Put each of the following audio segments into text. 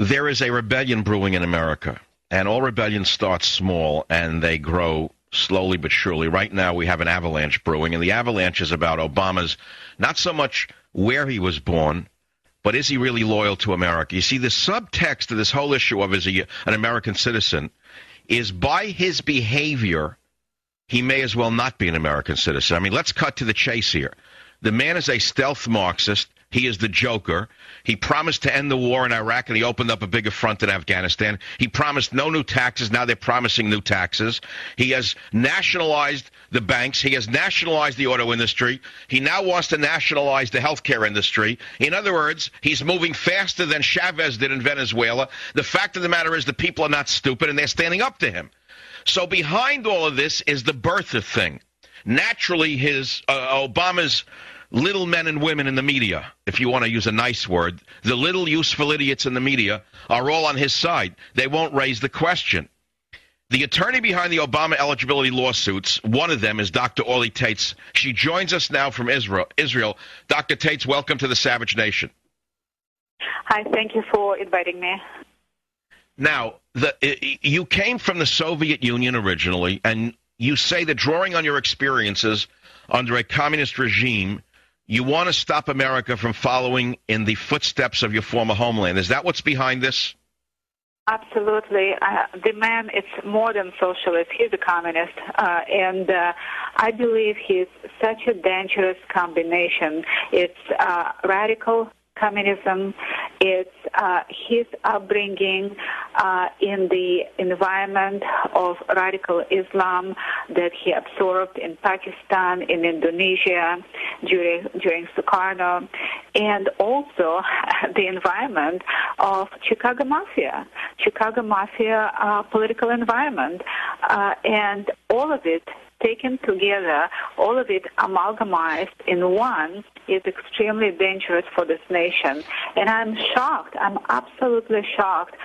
There is a rebellion brewing in America, and all rebellions start small, and they grow slowly but surely. Right now, we have an avalanche brewing, and the avalanche is about Obama's, not so much where he was born, but is he really loyal to America? You see, the subtext of this whole issue of is he an American citizen is by his behavior, he may as well not be an American citizen. I mean, let's cut to the chase here. The man is a stealth Marxist. He is the Joker. He promised to end the war in Iraq, and he opened up a bigger front in Afghanistan. He promised no new taxes. Now they're promising new taxes. He has nationalized the banks. He has nationalized the auto industry. He now wants to nationalize the healthcare industry. In other words, he's moving faster than Chavez did in Venezuela. The fact of the matter is the people are not stupid, and they're standing up to him. So behind all of this is the birther thing. Naturally, Obama's little men and women in the media, if you want to use a nice word, the little useful idiots in the media are all on his side. They won't raise the question. The attorney behind the Obama eligibility lawsuits, one of them is Dr. ORLY TAITZ. She joins us now from Israel. Dr. TAITZ, welcome to the Savage Nation. Hi, thank you for inviting me. Now, you came from the Soviet Union originally, and you say that drawing on your experiences under a communist regime, you want to stop America from following in the footsteps of your former homeland. Is that what's behind this? Absolutely. The man is more than socialist. He's a communist. And I believe he's such a dangerous combination. It's radical communism. It's his upbringing in the environment of radical Islam that he absorbed in Pakistan, in Indonesia, during Sukarno, and also the environment of Chicago Mafia political environment, and all of it taken together, all of it amalgamized in one, is extremely dangerous for this nation. And I'm shocked. I'm absolutely shocked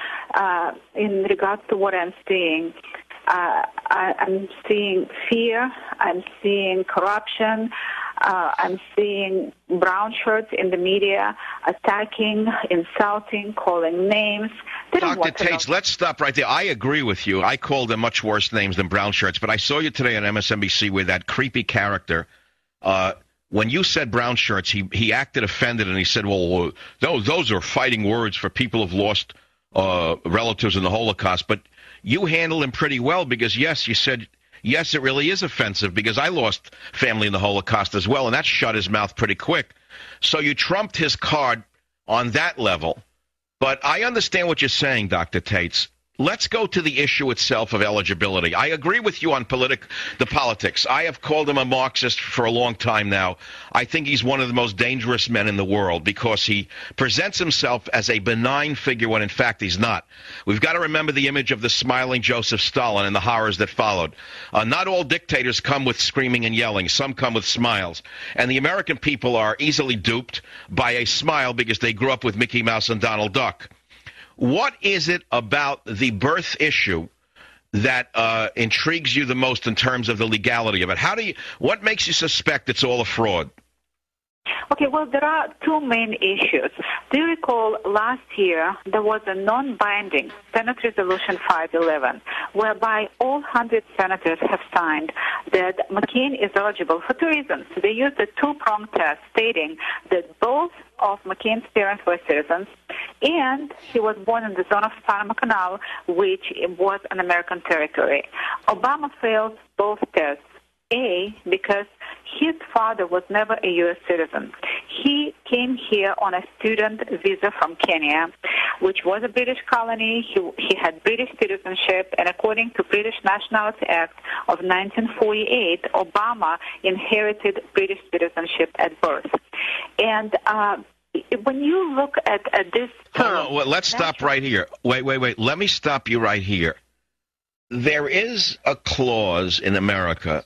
in regards to what I'm seeing. I'm seeing fear. I'm seeing corruption. I'm seeing brown shirts in the media attacking, insulting, calling names. Dr. TAITZ, let's stop right there. I agree with you. I called them much worse names than brown shirts, but I saw you today on MSNBC with that creepy character. When you said brown shirts, he acted offended, and he said, well, those are fighting words for people who've lost relatives in the Holocaust. But you handled him pretty well because, yes, you said, yes, it really is offensive because I lost family in the Holocaust as well, and that shut his mouth pretty quick. So you trumped his card on that level. But I understand what you're saying, Dr. TAITZ. Let's go to the issue itself of eligibility. I agree with you on the politics. I have called him a Marxist for a long time now. I think he's one of the most dangerous men in the world because he presents himself as a benign figure when in fact he's not. We've got to remember the image of the smiling Joseph Stalin and the horrors that followed. Not all dictators come with screaming and yelling. Some come with smiles. And the American people are easily duped by a smile because they grew up with Mickey Mouse and Donald Duck. What is it about the birth issue that intrigues you the most in terms of the legality of it? What makes you suspect it's all a fraud? Okay, well, there are two main issues. Do you recall last year there was a non-binding Senate Resolution 511 whereby all 100 senators have signed that McCain is eligible for two reasons. They used a two-pronged test stating that both of McCain's parents were citizens and he was born in the zone of Panama Canal, which was an American territory. Obama failed both tests. Because his father was never a U.S. citizen. He came here on a student visa from Kenya, which was a British colony. He had British citizenship, and according to British Nationality Act of 1948, Obama inherited British citizenship at birth. And when you look at this term... Well, let's stop right here. Wait. Let me stop you right here. There is a clause in America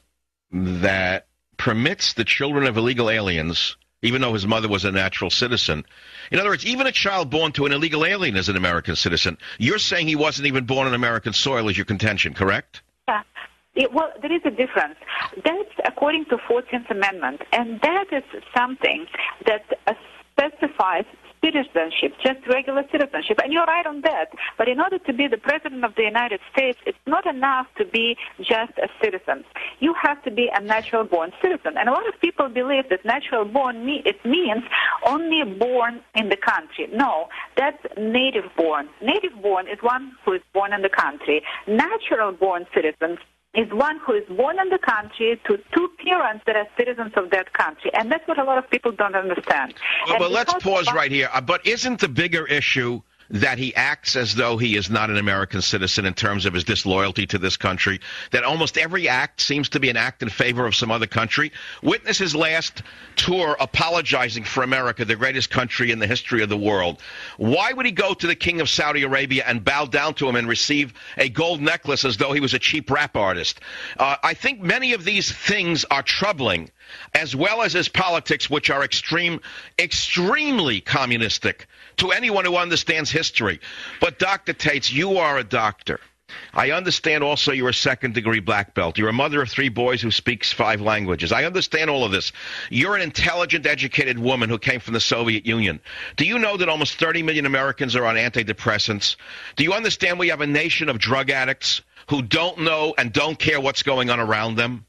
that permits the children of illegal aliens, even though his mother was a natural citizen. In other words, even a child born to an illegal alien is an American citizen. You're saying he wasn't even born on American soil is your contention, correct? Yeah. Well, there is a difference. That's according to 14th Amendment, and that is something that specifies citizenship, just regular citizenship. And you're right on that. But in order to be the President of the United States, it's not enough to be just a citizen. You have to be a natural-born citizen. And a lot of people believe that natural-born, it means only born in the country. No, that's native-born. Native-born is one who is born in the country. Natural-born citizen is one who is born in the country to two parents that are citizens of that country. And that's what a lot of people don't understand. But let's pause right here. But isn't the bigger issue that he acts as though he is not an American citizen in terms of his disloyalty to this country, that almost every act seems to be an act in favor of some other country? Witness his last tour apologizing for America, the greatest country in the history of the world. Why would he go to the king of Saudi Arabia and bow down to him and receive a gold necklace as though he was a cheap rap artist? I think many of these things are troubling, as well as his politics, which are extremely communistic to anyone who understands history. But Dr. Taitz, you are a doctor. I understand also you're a second-degree black belt. You're a mother of 3 boys who speaks 5 languages. I understand all of this. You're an intelligent, educated woman who came from the Soviet Union. Do you know that almost 30 million Americans are on antidepressants? Do you understand we have a nation of drug addicts who don't know and don't care what's going on around them?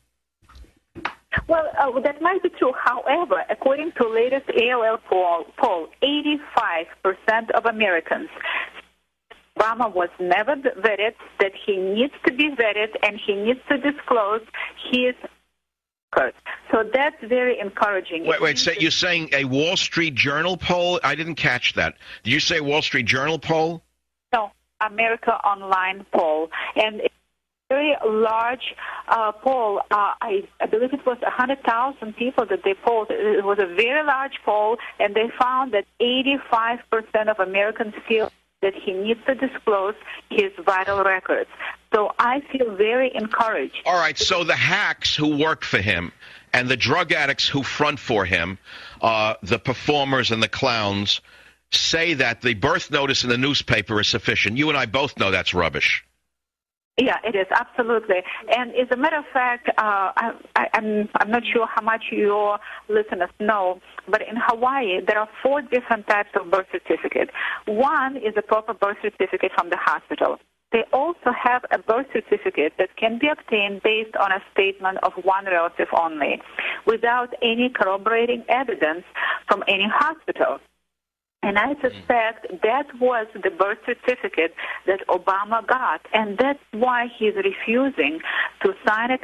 Well, that might be true. However, according to latest AOL poll, 85% of Americans, Obama was never vetted, that he needs to be vetted, and he needs to disclose his record. So that's very encouraging. Wait, so you're saying a Wall Street Journal poll? I didn't catch that. Did you say Wall Street Journal poll? No, America Online poll. And very large poll. I believe it was 100,000 people that they polled. It was a very large poll, and they found that 85% of Americans feel that he needs to disclose his vital records. So I feel very encouraged. All right, so the hacks who work for him and the drug addicts who front for him, the performers and the clowns, say that the birth notice in the newspaper is sufficient. You and I both know that's rubbish. Yeah, it is, absolutely. And as a matter of fact, I'm not sure how much your listeners know, but in Hawaii, there are 4 different types of birth certificate. One is a proper birth certificate from the hospital. They also have a birth certificate that can be obtained based on a statement of one relative only, without any corroborating evidence from any hospital. And I suspect that was the birth certificate that Obama got, and that's why he's refusing to sign a